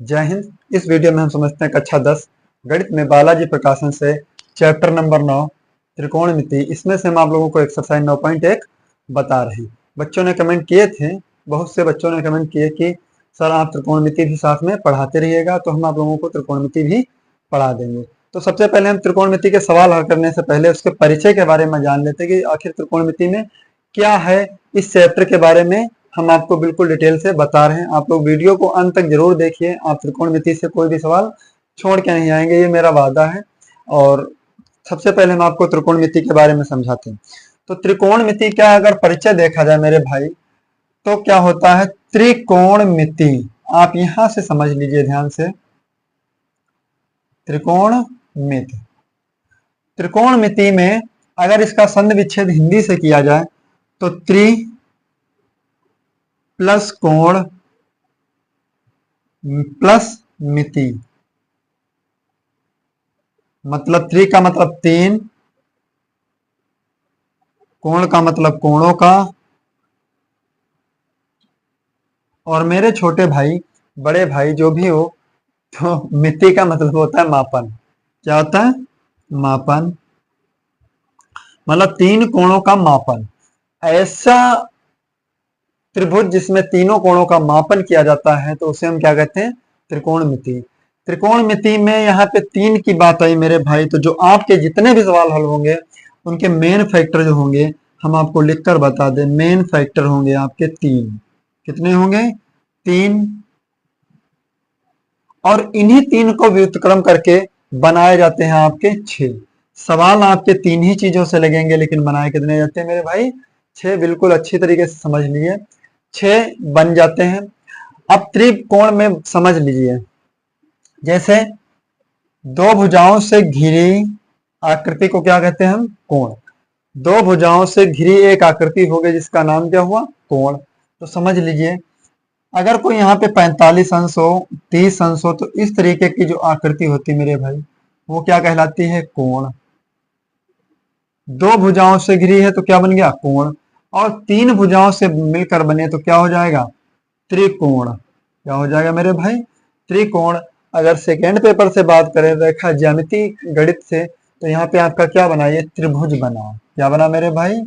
जय हिंद। इस वीडियो में हम समझते हैं कक्षा 10 गणित में बालाजी प्रकाशन से चैप्टर नंबर 9 त्रिकोणमिति। इसमें से हम आप लोगों को एक्सरसाइज 9.1 बता रहे हैं। बच्चों ने कमेंट किए थे, बहुत से बच्चों ने कमेंट किए कि सर आप त्रिकोणमिति भी साथ में पढ़ाते रहिएगा, तो हम आप लोगों को त्रिकोणमिति भी पढ़ा देंगे। तो सबसे पहले हम त्रिकोणमिति के सवाल हल करने से पहले उसके परिचय के बारे में जान लेते हैं कि आखिर त्रिकोणमिति में क्या है। इस चैप्टर के बारे में हम आपको बिल्कुल डिटेल से बता रहे हैं। आप लोग वीडियो को अंत तक जरूर देखिए। आप त्रिकोणमिति से कोई भी सवाल छोड़ के नहीं आएंगे, ये मेरा वादा है। और सबसे पहले हम आपको त्रिकोणमिति के बारे में समझाते हैं। तो त्रिकोणमिति क्या, अगर परिचय देखा जाए मेरे भाई, तो क्या होता है त्रिकोणमिति। आप यहां से समझ लीजिए ध्यान से, त्रिकोणमिति। त्रिकोणमिति में अगर इसका संधि विच्छेद हिंदी से किया जाए तो त्रि प्लस कोण प्लस मिति, मतलब त्रि का मतलब तीन, कोण का मतलब कोणों का, और मेरे छोटे भाई बड़े भाई जो भी हो, तो मिति का मतलब होता है मापन। क्या होता है? मापन, मतलब तीन कोणों का मापन। ऐसा त्रिभुज जिसमें तीनों कोणों का मापन किया जाता है तो उसे हम क्या कहते हैं? त्रिकोणमिति। त्रिकोणमिति में यहाँ पे तीन की बात आई मेरे भाई, तो जो आपके जितने भी सवाल हल होंगे उनके मेन फैक्टर जो होंगे हम आपको लिखकर बता दें। मेन फैक्टर होंगे आपके तीन। कितने होंगे? तीन। और इन्हीं तीन को व्युत्क्रम करके बनाए जाते हैं आपके छह सवाल। आपके तीन ही चीजों से लगेंगे, लेकिन बनाए कितने जाते हैं मेरे भाई? छह। बिल्कुल अच्छी तरीके से समझ लीजिए, छह बन जाते हैं। अब त्रिकोण में समझ लीजिए, जैसे दो भुजाओं से घिरी आकृति को क्या कहते हैं हम? कोण। दो भुजाओं से घिरी एक आकृति हो गई जिसका नाम क्या हुआ? कोण। तो समझ लीजिए, अगर कोई यहाँ पे 45 अंश हो, 30 अंश हो, तो इस तरीके की जो आकृति होती है मेरे भाई, वो क्या कहलाती है? कोण। दो भुजाओं से घिरी है तो क्या बन गया? कोण। और तीन भुजाओं से मिलकर बने तो क्या हो जाएगा? त्रिकोण। क्या हो जाएगा मेरे भाई? त्रिकोण। अगर सेकेंड पेपर से बात करें, रेखा ज्यामिति गणित से, तो यहाँ पे आपका क्या बना? ये त्रिभुज बना। क्या बना मेरे भाई?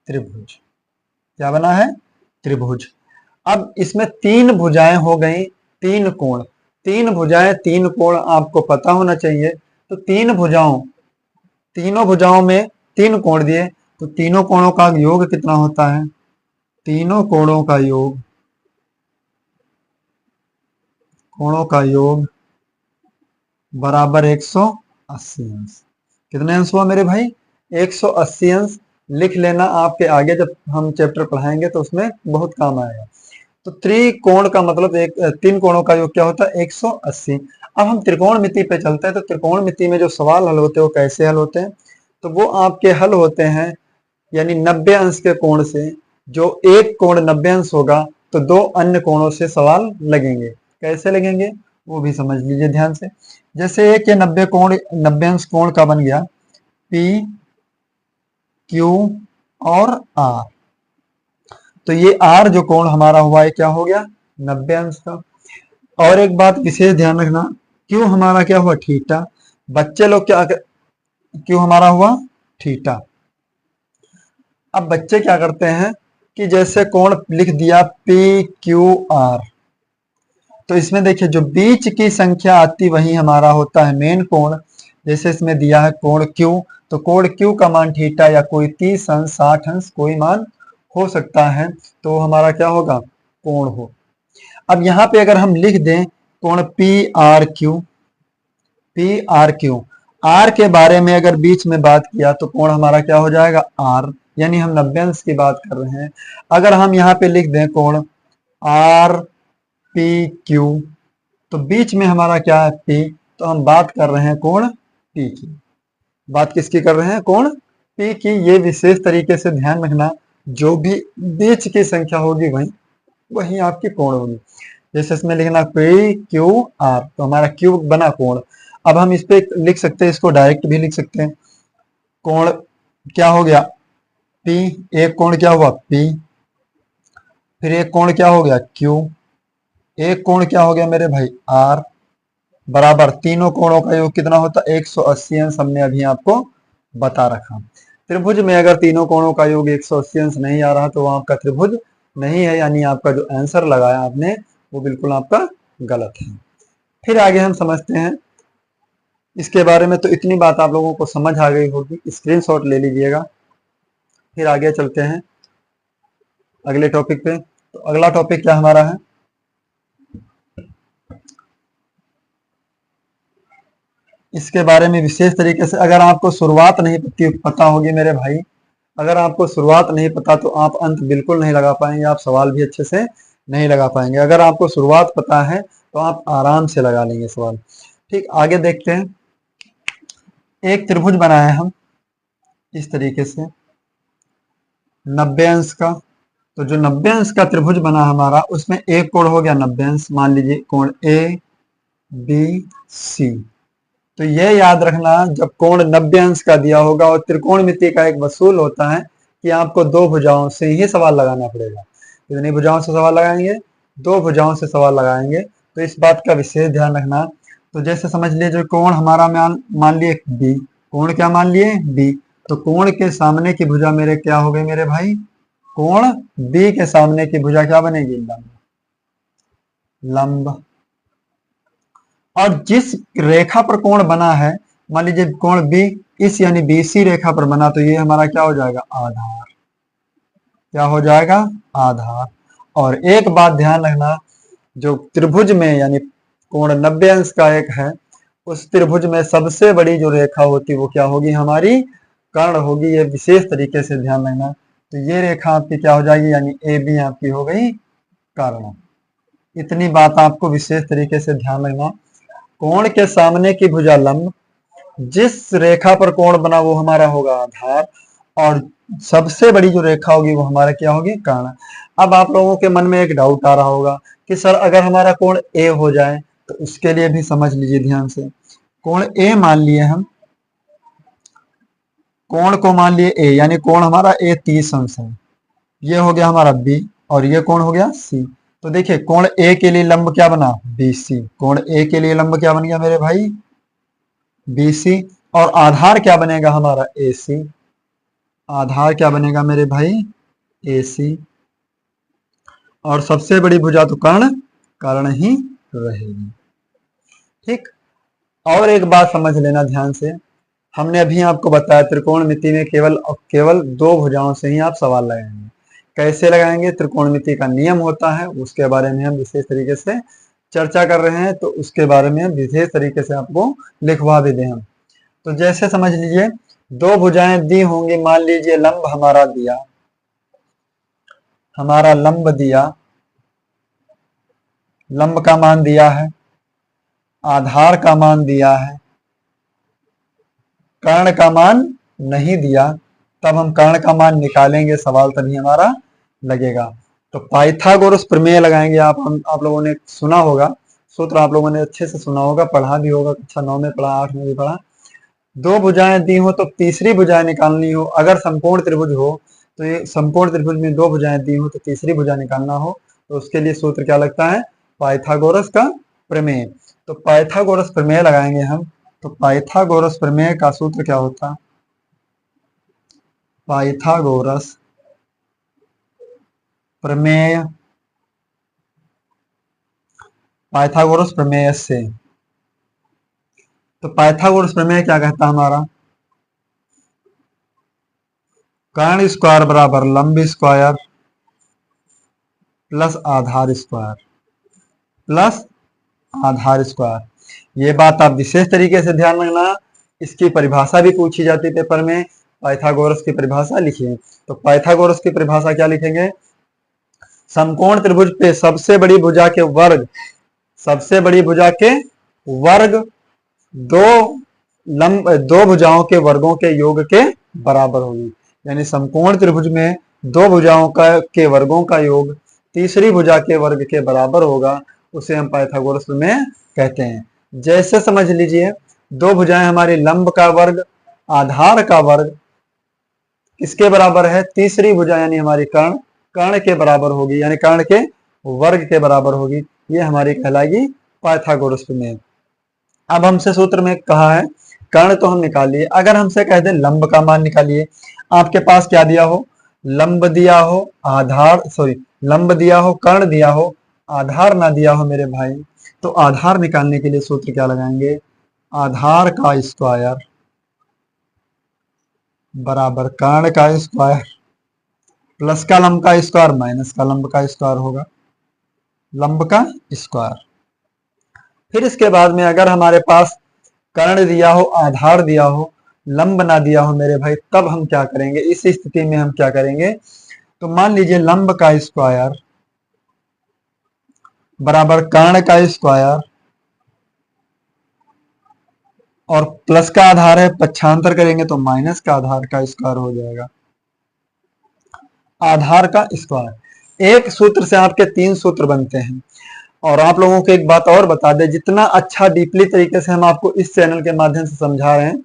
त्रिभुज। क्या बना है? त्रिभुज। अब इसमें तीन भुजाएं हो गई, तीन कोण। तीन भुजाएं, तीन कोण आपको पता होना चाहिए। तो तीन भुजाओं, तीनों भुजाओं में तीन कोण दिए, तो तीनों कोणों का योग कितना होता है? तीनों कोणों का योग, कोणों का योग बराबर 180 अंश। कितने अंश हुआ मेरे भाई? 180 अंश। लिख लेना, आपके आगे जब हम चैप्टर पढ़ाएंगे तो उसमें बहुत काम आएगा। तो त्रिकोण का मतलब एक, तीन कोणों का योग क्या होता है? 180। अब हम त्रिकोणमिति पे चलते हैं। तो त्रिकोणमिति में जो सवाल हल होते हैं वो कैसे हल होते हैं? तो वो आपके हल होते हैं यानी 90 अंश के कोण से। जो एक कोण 90 अंश होगा तो दो अन्य कोणों से सवाल लगेंगे। कैसे लगेंगे वो भी समझ लीजिए ध्यान से। जैसे एक ये 90 अंश कोण का बन गया पी क्यू और आर। तो ये आर जो कोण हमारा हुआ है क्या हो गया? 90 अंश का। और एक बात विशेष ध्यान रखना, क्यों हमारा क्या हुआ? थीटा। बच्चे लोग क्या, क्यों हमारा हुआ? थीटा। अब बच्चे क्या करते हैं कि जैसे कोण लिख दिया पी क्यू आर, तो इसमें देखिए जो बीच की संख्या आती वही हमारा होता है मेन कोण। जैसे इसमें दिया है कोण क्यू, तो कोण क्यू का मान थीटा या कोई 30 अंश 60 अंश कोई मान हो सकता है, तो हमारा क्या होगा? कोण हो। अब यहाँ पे अगर हम लिख दें कोण P R Q, P R Q, R के बारे में अगर बीच में बात किया तो कोण हमारा क्या हो जाएगा? आर। यानी हम 90 अंश की बात कर रहे हैं। अगर हम यहाँ पे लिख दें कोण आर पी क्यू, तो बीच में हमारा क्या है? पी। तो हम बात कर रहे हैं कोण पी की। बात किसकी कर रहे हैं? कोण पी की। ये विशेष तरीके से ध्यान रखना, जो भी बीच की संख्या होगी वही वही आपकी कोण होगी। जैसे इसमें लिखना पी क्यू आर, तो हमारा क्यू बना कोण। अब हम इस पे लिख सकते हैं, इसको डायरेक्ट भी लिख सकते हैं। कोण क्या हो गया? पी। एक कोण क्या हुआ? पी। फिर एक कोण क्या हो गया? क्यू। एक कोण क्या हो गया मेरे भाई आर, बराबर तीनों कोणों का योग कितना होता है 180 अंश, हमने अभी आपको बता रखा। त्रिभुज में अगर तीनों कोणों का योग 180 अंश नहीं आ रहा तो वो आपका त्रिभुज नहीं है, यानी आपका जो आंसर लगाया आपने वो बिल्कुल आपका गलत है। फिर आगे हम समझते हैं इसके बारे में। तो इतनी बात आप लोगों को समझ आ गई होगी, स्क्रीनशॉट ले लीजिएगा। फिर आगे चलते हैं अगले टॉपिक पे। तो अगला टॉपिक क्या हमारा है, इसके बारे में विशेष तरीके से अगर आपको शुरुआत नहीं पता होगी मेरे भाई, अगर आपको शुरुआत नहीं पता तो आप अंत बिल्कुल नहीं लगा पाएंगे, आप सवाल भी अच्छे से नहीं लगा पाएंगे। अगर आपको शुरुआत पता है तो आप आराम से लगा लेंगे सवाल। ठीक, आगे देखते हैं। एक त्रिभुज बनाए हम इस तरीके से 90 अंश का। तो जो 90 अंश का त्रिभुज बना हमारा, उसमें एक कोण हो गया 90 अंश, मान लीजिए कोण ए बी सी। तो ये याद रखना, जब कोण 90 अंश का दिया होगा और त्रिकोणमिति का एक वसूल होता है कि आपको दो भुजाओं से ही सवाल लगाना पड़ेगा। कितनी भुजाओं से सवाल लगाएंगे, दो भुजाओं से सवाल लगाएंगे। तो इस बात का विशेष ध्यान रखना। तो जैसे समझ लिए जो कोण हमारा मान लिए बी, कोण क्या मान लिए बी, तो कोण के सामने की भुजा मेरे क्या हो गई मेरे भाई, कोण बी के सामने की भुजा क्या बनेगी, लंब। लंब। और जिस रेखा पर कोण बना है, मान लीजिए कोण बी इस यानी बीसी रेखा पर बना, तो ये हमारा क्या हो जाएगा, आधार। क्या हो जाएगा, आधार। और एक बात ध्यान रखना, जो त्रिभुज में यानी कोण 90 अंश का एक है, उस त्रिभुज में सबसे बड़ी जो रेखा होती है वो क्या होगी, हमारी कर्ण होगी। ये विशेष तरीके से ध्यान रखना। तो ये रेखा आपकी क्या हो जाएगी, यानी ए बी आपकी हो गई कर्ण। इतनी बात आपको विशेष तरीके से ध्यान रखना। कोण के सामने की भुजा लंब, जिस रेखा पर कोण बना वो हमारा होगा आधार, और सबसे बड़ी जो रेखा होगी वो हमारा क्या होगी, कर्ण। अब आप लोगों के मन में एक डाउट आ रहा होगा कि सर अगर हमारा कोण ए हो जाए, तो उसके लिए भी समझ लीजिए ध्यान से। कोण ए मान लिए हम, कोण को मान लिए ए, यानी कोण हमारा ए 30 अंश है, ये हो गया हमारा बी, और ये कोण हो गया सी। तो देखिए कोण ए के लिए लंब क्या बना, बीसी। कोण ए के लिए लंब क्या बन गया मेरे भाई, बीसी। और आधार क्या बनेगा हमारा, एसी। आधार क्या बनेगा मेरे भाई, एसी। और सबसे बड़ी भुजा तो कर्ण, कर्ण ही रहेगी। ठीक। और एक बात समझ लेना ध्यान से, हमने अभी आपको बताया त्रिकोणमिति में केवल दो भुजाओं से ही आप सवाल लगाएंगे। कैसे लगाएंगे, त्रिकोणमिति का नियम होता है, उसके बारे में हम विशेष तरीके से चर्चा कर रहे हैं, तो उसके बारे में विशेष तरीके से आपको लिखवा भी दें हम। तो जैसे समझ लीजिए दो भुजाएं दी होंगी, मान लीजिए लंब हमारा दिया, हमारा लंब दिया, लंब का मान दिया है, आधार का मान दिया है, कर्ण का मान नहीं दिया, तब हम कर्ण का मान निकालेंगे, सवाल तभी हमारा लगेगा। तो पाइथागोरस प्रमेय लगाएंगे। आप लोगों ने सुना होगा, सूत्र आप लोगों ने अच्छे से सुना होगा, पढ़ा भी होगा, कक्षा 9 में पढ़ा, 8 में भी पढ़ा। दो भुजाएं दी हो तो तीसरी भुजाएं निकालनी हो, अगर समकोण त्रिभुज हो तो ये समकोण त्रिभुज में दो भुजाएं दी हो तो तीसरी भुजा निकालना हो, तो उसके लिए सूत्र क्या लगता है, पाइथागोरस का प्रमेय। तो पाइथागोरस प्रमेय लगाएंगे हम। तो पाइथागोरस प्रमेय का सूत्र क्या होता, पाइथागोरस प्रमेय, पाइथागोरस प्रमेय से। तो पाइथागोरस प्रमेय क्या कहता है हमारा, कर्ण स्क्वायर बराबर लंब स्क्वायर प्लस आधार स्क्वायर, प्लस आधार स्क्वायर। ये बात आप विशेष तरीके से ध्यान रखना, इसकी परिभाषा भी पूछी जाती है पेपर में। पाइथागोरस की परिभाषा लिखिए। तो पाइथागोरस की परिभाषा क्या लिखेंगे, समकोण त्रिभुज पे सबसे बड़ी भुजा के वर्ग, सबसे बड़ी भुजा के वर्ग दो भुजाओं के वर्गों के योग के बराबर होगी। यानी समकोण त्रिभुज में दो भुजाओं के वर्गों का योग तीसरी भुजा के वर्ग के बराबर होगा, उसे हम पाइथागोरस में कहते हैं। जैसे समझ लीजिए दो भुजाएं हमारी, लंब का वर्ग आधार का वर्ग किसके बराबर है, तीसरी भुजा यानी हमारी कर्ण, कर्ण के बराबर होगी, यानी कर्ण के वर्ग के बराबर होगी। ये हमारी कहलाएगी पाइथागोरस प्रमेय। अब हमसे सूत्र में कहा है कर्ण तो हम निकाल लिए, अगर हमसे कह दे लंब का मान निकालिए, आपके पास क्या दिया हो, लंब दिया हो, आधार सॉरी लंब दिया हो, कर्ण दिया हो, आधार ना दिया हो मेरे भाई, तो आधार निकालने के लिए सूत्र क्या लगाएंगे, आधार का स्क्वायर बराबर कर्ण का स्क्वायर प्लस का लंब का स्क्वायर माइनस का लंब का स्क्वायर होगा, लंब का स्क्वायर। फिर इसके बाद में अगर हमारे पास कर्ण दिया हो, आधार दिया हो, लंब ना दिया हो मेरे भाई, तब हम क्या करेंगे, इस स्थिति में हम क्या करेंगे, तो मान लीजिए लंब का स्क्वायर बराबर कर्ण का स्क्वायर और प्लस का आधार है, पक्षांतर करेंगे तो माइनस का आधार का स्क्वायर हो जाएगा, आधार का स्क्वायर। एक सूत्र से आपके 3 सूत्र बनते हैं। और आप लोगों को एक बात और बता दें, जितना अच्छा डीपली तरीके से हम आपको इस चैनल के माध्यम से समझा रहे हैं,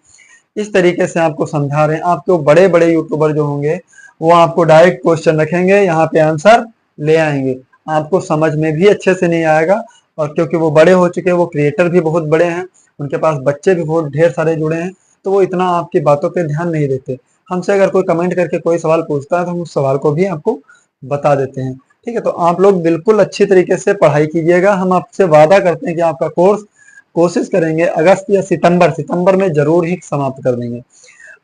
इस तरीके से आपको समझा रहे हैं, आपको बड़े बड़े यूट्यूबर जो होंगे वो आपको डायरेक्ट क्वेश्चन रखेंगे, यहाँ पे आंसर ले आएंगे, आपको समझ में भी अच्छे से नहीं आएगा। और क्योंकि वो बड़े हो चुके हैं, वो क्रिएटर भी बहुत बड़े हैं, उनके पास बच्चे भी बहुत ढेर सारे जुड़े हैं, तो वो इतना आपकी बातों पे ध्यान नहीं देते। हमसे अगर कोई कमेंट करके कोई सवाल पूछता है तो हम उस सवाल को भी आपको बता देते हैं। ठीक है, तो आप लोग बिल्कुल अच्छी तरीके से पढ़ाई कीजिएगा। हम आपसे वादा करते हैं कि आपका कोर्स कोशिश करेंगे अगस्त या सितंबर में जरूर ही समाप्त कर देंगे।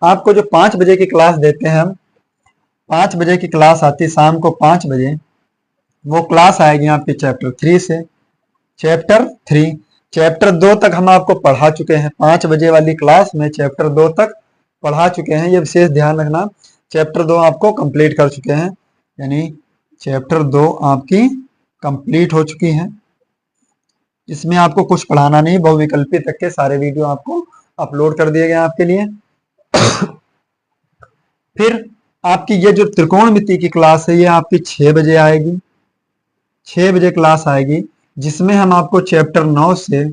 आपको जो 5 बजे की क्लास देते हैं हम, 5 बजे की क्लास आती है शाम को 5 बजे, वो क्लास आएगी आपकी चैप्टर 3 से, चैप्टर 3 चैप्टर 2 तक हम आपको पढ़ा चुके हैं। 5 बजे वाली क्लास में चैप्टर 2 तक पढ़ा चुके हैं, ये विशेष ध्यान रखना। चैप्टर 2 आपको कंप्लीट कर चुके हैं, यानी चैप्टर 2 आपकी कंप्लीट हो चुकी है। इसमें आपको कुछ पढ़ाना नहीं, बहुविकल्पी तक के सारे वीडियो आपको अपलोड कर दिए गए आपके लिए। फिर आपकी ये जो त्रिकोणमिति की क्लास है, ये आपकी 6 बजे आएगी, 6 बजे क्लास आएगी, जिसमें हम आपको चैप्टर 9 से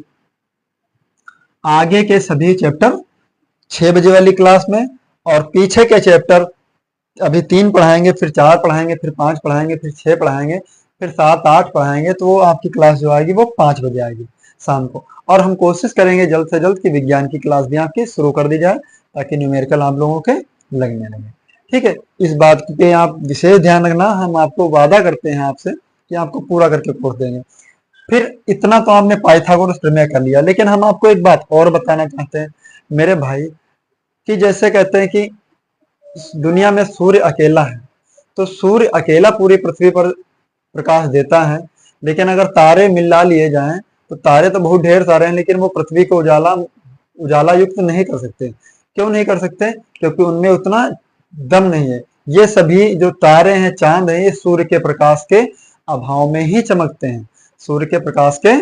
आगे के सभी चैप्टर 6 बजे वाली क्लास में, और पीछे के चैप्टर अभी 3 पढ़ाएंगे, फिर 4 पढ़ाएंगे, फिर 5 पढ़ाएंगे, फिर 6 पढ़ाएंगे, फिर 7 8 पढ़ाएंगे, तो वो आपकी क्लास जो आएगी वो 5 बजे आएगी शाम को। और हम कोशिश करेंगे जल्द से जल्द कि विज्ञान की क्लास भी आपकी शुरू कर दी जाए, ताकि न्यूमेरिकल आप लोगों के लगने लगे। ठीक है, इस बात पे आप विशेष ध्यान रखना, हम आपको वादा करते हैं आपसे कि आपको पूरा करके कोर्स देंगे। फिर इतना तो आपने पाइथागोरस प्रमेय कर लिया, लेकिन हम आपको एक बात और बताना चाहते हैं मेरे भाई, कि जैसे कहते हैं कि दुनिया में सूर्य अकेला है, तो सूर्य अकेला पूरी पृथ्वी पर प्रकाश देता है, लेकिन अगर तारे मिला लिए जाएं तो तारे तो बहुत ढेर सारे हैं, लेकिन वो पृथ्वी को उजाला उजाला युक्त नहीं कर सकते। क्यों नहीं कर सकते, क्योंकि उनमें उतना दम नहीं है। ये सभी जो तारे हैं, चांद है, ये सूर्य के प्रकाश के अभाव में ही चमकते हैं, सूर्य के प्रकाश के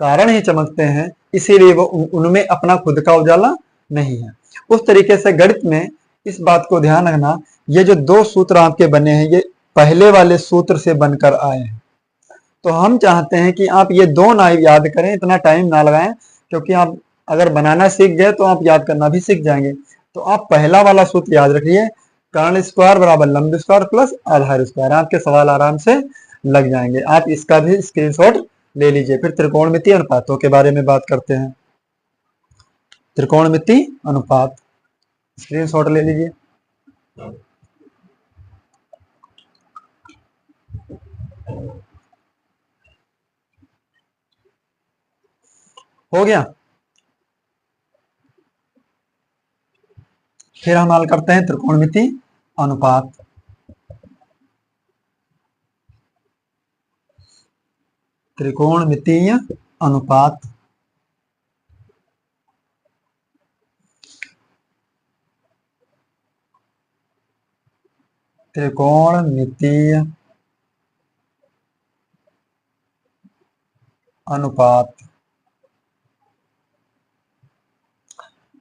कारण ही चमकते हैं, इसीलिए वो उनमें अपना खुद का उजाला नहीं है। उस तरीके से गणित में इस बात को ध्यान रखना, ये जो 2 सूत्र आपके बने हैं, ये पहले वाले सूत्र से बनकर आए हैं। तो हम चाहते हैं कि आप ये 2 ना याद करें, इतना टाइम ना लगाएं, क्योंकि आप अगर बनाना सीख गए तो आप याद करना भी सीख जाएंगे। तो आप पहला वाला सूत्र याद रखिए, कर्ण स्क्वायर बराबर लंब स्क्वायर प्लस आधार स्क्वायर, आपके सवाल आराम से लग जाएंगे। आप इसका भी स्क्रीनशॉट ले लीजिए। फिर त्रिकोणमितीय अनुपातों के बारे में बात करते हैं। त्रिकोणमितीय अनुपात स्क्रीनशॉट ले लीजिए। हो गया। फिर हम हल करते हैं त्रिकोणमितीय अनुपात। त्रिकोणमितीय अनुपात त्रिकोणमितीय अनुपात।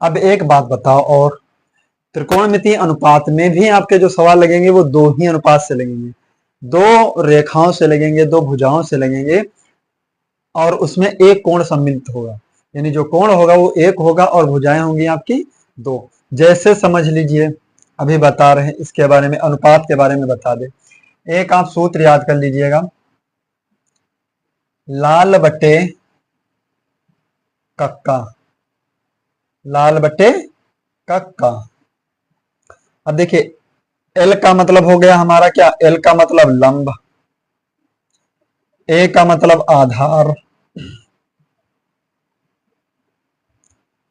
अब एक बात बताओ, और त्रिकोणमितीय अनुपात में भी आपके जो सवाल लगेंगे वो 2 ही अनुपात से लगेंगे, 2 रेखाओं से लगेंगे, 2 भुजाओं से लगेंगे, और उसमें एक कोण सम्मिलित होगा, यानी जो कोण होगा वो 1 होगा और भुजाएं होंगी आपकी 2। जैसे समझ लीजिए, अभी बता रहे हैं इसके बारे में, अनुपात के बारे में बता दे। एक आप सूत्र याद कर लीजिएगा, लाल बटे कक्का, लाल बटे कक्का। अब देखिए, एल का मतलब हो गया हमारा क्या, एल का मतलब लंब, ए का मतलब आधार,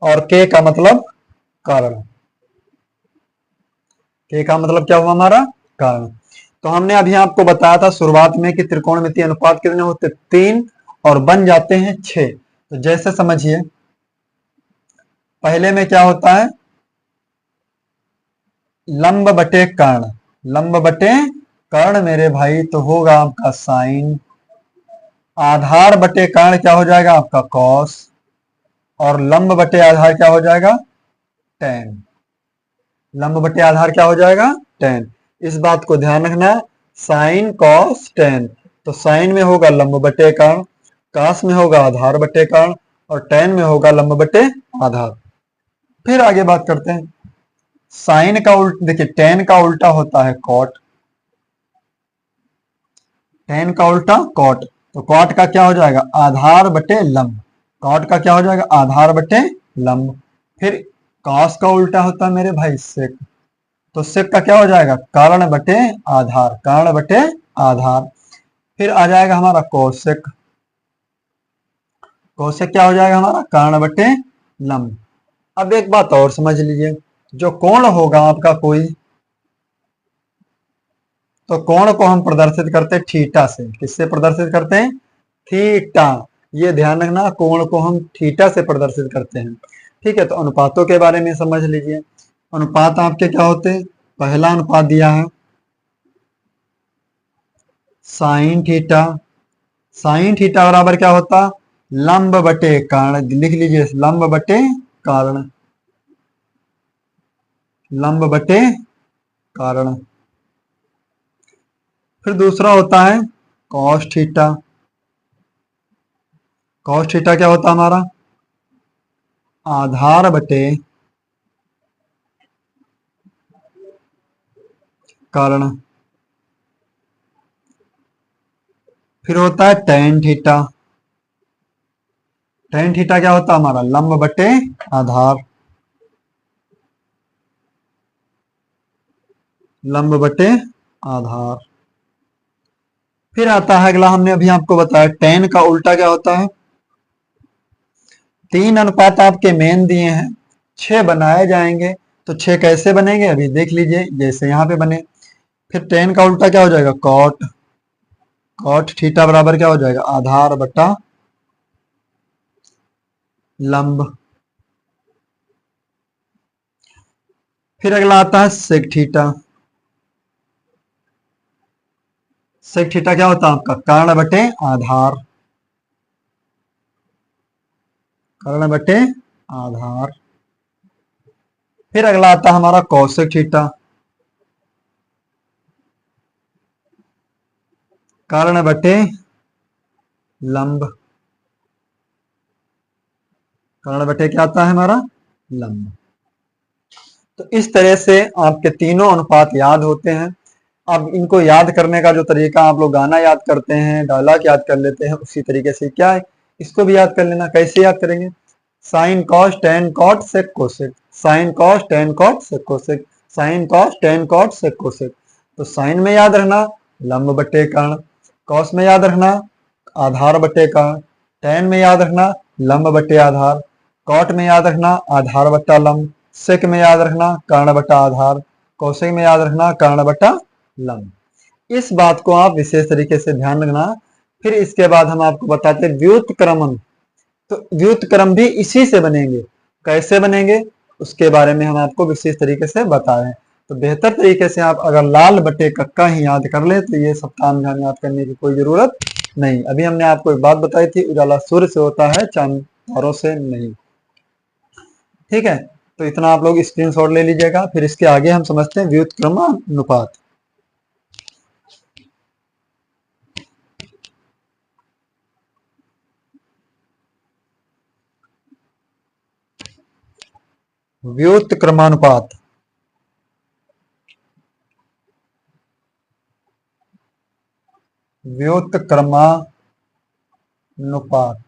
और के का मतलब कारण। के का मतलब क्या हुआ हमारा, कारण। तो हमने अभी आपको बताया था शुरुआत में कि त्रिकोणमितीय अनुपात कितने होते, 3 और बन जाते हैं 6। तो जैसे समझिए, पहले में क्या होता है, लंब बटे कर्ण, लंब बटे कर्ण मेरे भाई तो होगा आपका साइन, आधार बटे कर्ण क्या हो जाएगा आपका कॉस, और लंब बटे आधार क्या हो जाएगा टेन, लंब बटे आधार क्या हो जाएगा टेन। इस बात को ध्यान रखना, साइन कॉस टेन, तो साइन में होगा लंब बटे कर्ण, कॉस में होगा आधार बटे कर्ण, और टेन में होगा लंब बटे आधार। फिर आगे बात करते हैं, साइन का उल्ट देखिए, टेन का उल्टा होता है कॉट, टेन का उल्टा कॉट, तो कॉट का क्या हो जाएगा आधार बटे लंब, कॉट का क्या हो जाएगा आधार बटे लंब। फिर कॉस का उल्टा होता है मेरे भाई सेक, तो सेक का क्या हो जाएगा कर्ण बटे आधार, कर्ण बटे आधार। फिर आ जाएगा हमारा कोसेक, कोसेक क्या हो जाएगा हमारा कर्ण बटे लंब। अब एक बात और समझ लीजिए, जो कोण होगा आपका कोई, तो कोण को हम प्रदर्शित करते हैं थीटा से, किससे प्रदर्शित करते हैं थीटा, ये ध्यान रखना कोण को हम थीटा से प्रदर्शित करते हैं। ठीक है, तो अनुपातों के बारे में समझ लीजिए, अनुपात आपके क्या होते हैं, पहला अनुपात दिया है साइन थीटा, साइन थीटा बराबर क्या होता, लंब बटे कर्ण, लिख लीजिए लंब बटे कारण, लंब बटे कारण। फिर दूसरा होता है कॉस थीटा, कॉस थीटा क्या होता है हमारा आधार बटे कारण। फिर होता है टेन थीटा, टेन थीटा क्या होता है हमारा लंब बटे आधार, लंब बटे आधार। फिर आता है अगला, हमने अभी आपको बताया टेन का उल्टा क्या होता है, तीन अनुपात आपके मेन दिए हैं, 6 बनाए जाएंगे, तो 6 कैसे बनेंगे अभी देख लीजिए, जैसे यहाँ पे बने। फिर टेन का उल्टा क्या हो जाएगा कॉट, कॉट थीटा बराबर क्या हो जाएगा आधार बटा लंब। फिर अगला आता है सेक थीटा, सेक थीटा क्या होता है आपका कर्ण बटे आधार, कर्ण बटे आधार। फिर अगला आता है हमारा कौशिक थीटा, कर्ण बटे लंब, कर्ण बटे क्या आता है हमारा लंब। तो इस तरह से आपके तीनों अनुपात याद होते हैं। अब इनको याद करने का जो तरीका, आप लोग गाना याद करते हैं, डायलॉग याद कर लेते हैं, उसी तरीके से क्या है इसको भी याद कर लेना। कैसे याद करेंगे, sine cos tan cot sec cosec, sine cos tan cot sec cosec, sine cos tan cot sec cosec. तो साइन में याद रखना लंब बटे कर्ण, कॉस में याद रखना आधार बटे कर्ण, टेन में याद रखना लंब बटे आधार, कॉट में याद रखना आधार बटा लंब, सेक में याद रखना कर्ण बटा आधार, कौशिक में याद रखना कर्ण बटा लंब। इस बात को आप विशेष तरीके से ध्यान रखना। फिर इसके बाद हम आपको बताते हैं व्युत्क्रमण, तो व्युत्क्रम भी इसी से बनेंगे, कैसे बनेंगे उसके बारे में हम आपको विशेष तरीके से बता रहे हैं। तो बेहतर तरीके से आप अगर लाल बटे कक्का ही याद कर ले तो ये सब ताम झाम याद करने की कोई जरूरत नहीं। अभी हमने आपको एक बात बताई थी, उजाला सूर्य से होता है चांद तारों से नहीं। ठीक है, तो इतना आप लोग स्क्रीनशॉट ले लीजिएगा। फिर इसके आगे हम समझते हैं व्युत्क्रमानुपात। व्युत्क्रमानुपात, व्युत्क्रमानुपात क्रमानुपात।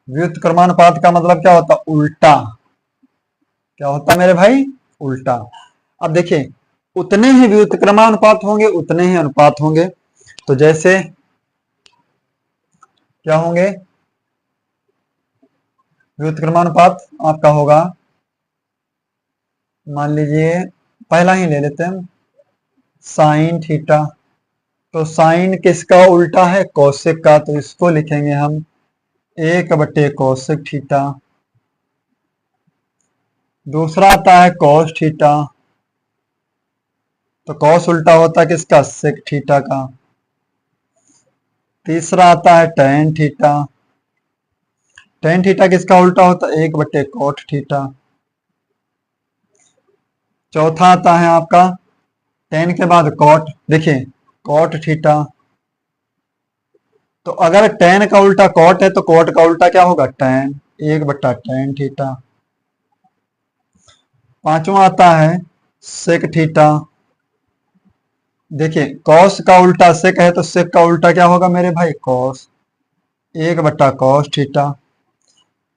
व्युत्क्रमानुपात का मतलब क्या होता? उल्टा। क्या होता मेरे भाई? उल्टा। अब देखिए, उतने ही व्युत्क्रमानुपात होंगे, उतने ही अनुपात होंगे। तो जैसे क्या होंगे? व्युत्क्रमानुपात आपका होगा, मान लीजिए पहला ही ले लेते हैं, साइन थीटा। तो साइन किसका उल्टा है? कोसेक का। तो इसको लिखेंगे हम 1/कोसेक थीटा। दूसरा आता है कॉस थीटा। तो कॉस उल्टा होता है किसका? सेक थीटा का। तीसरा आता है टेन थीटा। टेन थीटा किसका उल्टा होता है? 1/कॉट थीटा। चौथा आता है आपका टेन के बाद कॉट। देखिए, कॉट थीटा। तो अगर टेन का उल्टा कॉट है तो कॉट का उल्टा क्या होगा? टेन। 1/टेन थीटा। पांचवा आता है सेक थीटा। देखिए, कॉस का उल्टा सेक है तो सेक का उल्टा क्या होगा मेरे भाई? कॉस। 1/कॉस थीटा।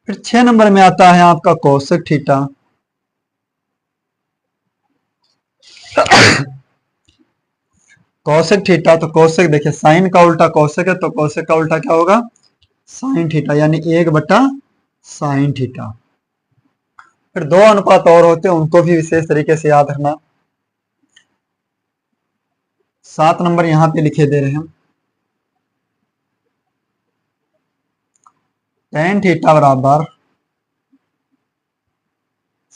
फिर 6 नंबर में आता है आपका कोसेक थीटा। कोसेक थीटा, तो कोसेक देखिए साइन का उल्टा कोसेक है तो कोसेक का उल्टा क्या होगा? साइन थीटा, यानी 1/साइन थीटा। फिर दो अनुपात और होते हैं, उनको भी विशेष तरीके से याद रखना। 7 नंबर यहां पे लिखे दे रहे हैं, टेन थीटा बराबर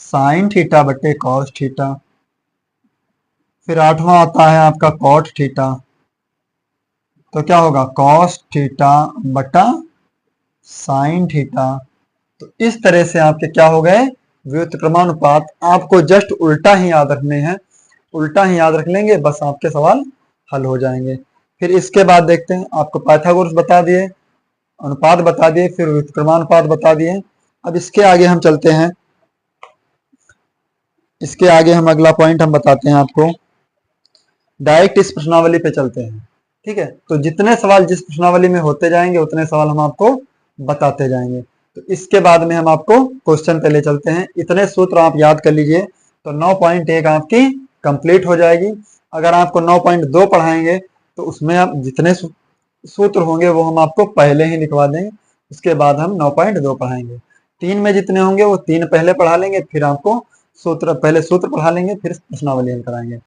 साइन थीटा बटे कॉस थीटा। फिर 8वां आता है आपका कॉट थीटा। तो क्या होगा? कॉस थीटा बटा साइन थीटा। तो इस तरह से आपके क्या हो गए? व्युत्क्रमानुपात। आपको जस्ट उल्टा ही याद रखने हैं, उल्टा ही याद रख लेंगे, बस आपके सवाल हल हो जाएंगे। फिर इसके बाद देखते हैं, आपको पाइथागोरस बता दिए, अनुपात बता दिए, फिर व्युत्क्रमानुपात बता दिए। अब इसके आगे हम चलते हैं, इसके आगे हम अगला पॉइंट हम बताते हैं आपको। डायरेक्ट इस प्रश्नावली पे चलते हैं, ठीक है। तो जितने सवाल जिस प्रश्नावली में होते जाएंगे उतने सवाल हम आपको बताते जाएंगे। तो इसके बाद में हम आपको क्वेश्चन पे ले चलते हैं। इतने सूत्र आप याद कर लीजिए तो 9.1 आपकी कंप्लीट हो जाएगी। अगर आपको 9.2 पढ़ाएंगे तो उसमें आप जितने सूत्र होंगे वो हम आपको पहले ही लिखवा देंगे, उसके बाद हम 9.2 पढ़ाएंगे। 3 में जितने होंगे वो 3 पहले पढ़ा लेंगे, फिर आपको सूत्र पहले सूत्र पढ़ा लेंगे, फिर प्रश्नावली हम कराएंगे।